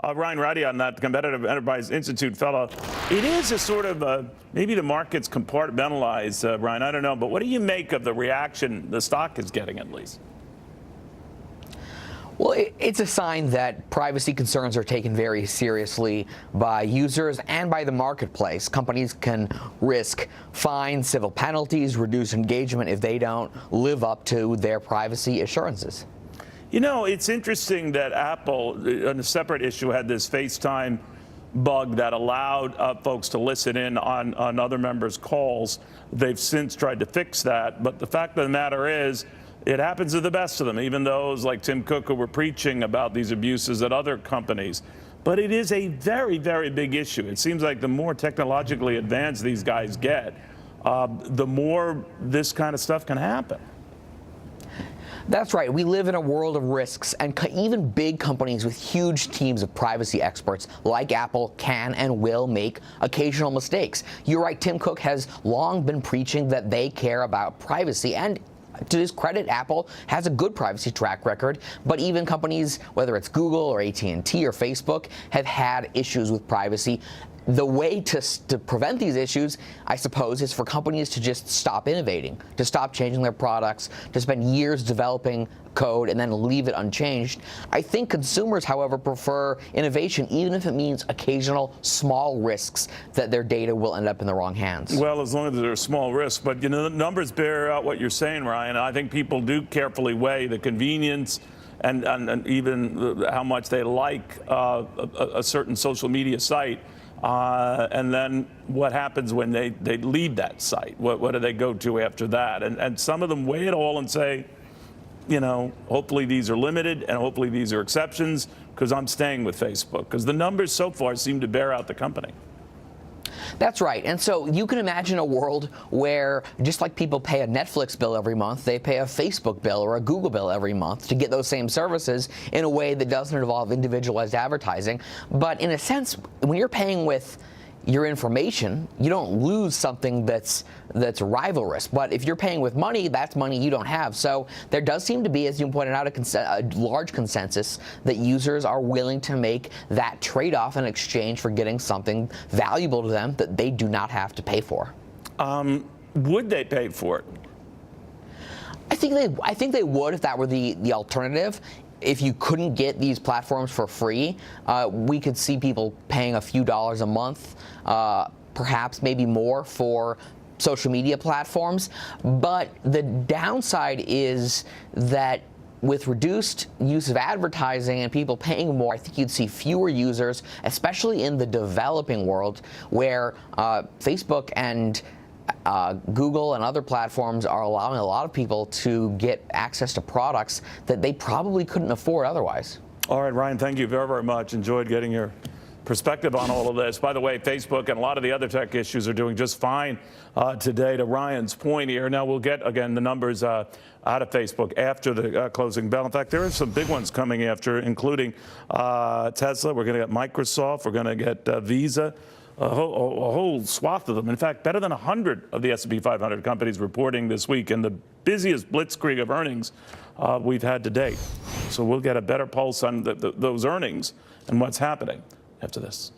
Ryan Radia on that Competitive Enterprise Institute fellow. It is a sort of maybe the market's compartmentalized, Ryan. I don't know, but what do you make of the reaction the stock is getting, at least? Well, it's a sign that privacy concerns are taken very seriously by users and by the marketplace. Companies can risk fines, civil penalties, reduce engagement if they don't live up to their privacy assurances. You know, it's interesting that Apple, on a separate issue, had this FaceTime bug that allowed folks to listen in on other members' calls. They've since tried to fix that. But the fact of the matter is, it happens to the best of them, even those like Tim Cook who were preaching about these abuses at other companies. But it is a very, very big issue. It seems like the more technologically advanced these guys get, the more this kind of stuff can happen. That's right. We live in a world of risks, and even big companies with huge teams of privacy experts like Apple can and will make occasional mistakes. You're right, Tim Cook has long been preaching that they care about privacy, and to his credit, Apple has a good privacy track record, but even companies, whether it's Google or AT&T or Facebook, have had issues with privacy. The way to prevent these issues, I suppose, is for companies to just stop innovating, to stop changing their products, to spend years developing code and then leave it unchanged. I think consumers, however, prefer innovation, even if it means occasional small risks that their data will end up in the wrong hands. Well, as long as there are small risks. But, you know, the numbers bear out what you're saying, Ryan. I think people do carefully weigh the convenience and even how much they like a certain social media site. And then what happens when they leave that site? What do they go to after that? And some of them weigh it all and say, you know, hopefully these are limited and hopefully these are exceptions, because I'm staying with Facebook, because the numbers so far seem to bear out the company. That's right. And so you can imagine a world where, just like people pay a Netflix bill every month, they pay a Facebook bill or a Google bill every month to get those same services in a way that doesn't involve individualized advertising. But in a sense, when you're paying with your information, you don't lose something that's rivalrous. But if you're paying with money, that's money you don't have. So there does seem to be, as you pointed out, a large consensus that users are willing to make that trade-off in exchange for getting something valuable to them that they do not have to pay for. Would they pay for it? I think they would if that were the alternative. If you couldn't get these platforms for free, we could see people paying a few dollars a month, perhaps maybe more, for social media platforms. But the downside is that with reduced use of advertising and people paying more, I think you'd see fewer users, especially in the developing world, where Facebook and Google and other platforms are allowing a lot of people to get access to products that they probably couldn't afford otherwise. All right, Ryan, thank you very, very much. Enjoyed getting your perspective on all of this. By the way, Facebook and a lot of the other tech issues are doing just fine today, to Ryan's point here. Now, we'll get, again, the numbers out of Facebook after the closing bell. In fact, there are some big ones coming after, including Tesla. We're going to get Microsoft. We're going to get Visa. A whole swath of them. In fact, better than 100 of the S&P 500 companies reporting this week, and the busiest blitzkrieg of earnings we've had to date. So we'll get a better pulse on those earnings and what's happening after this.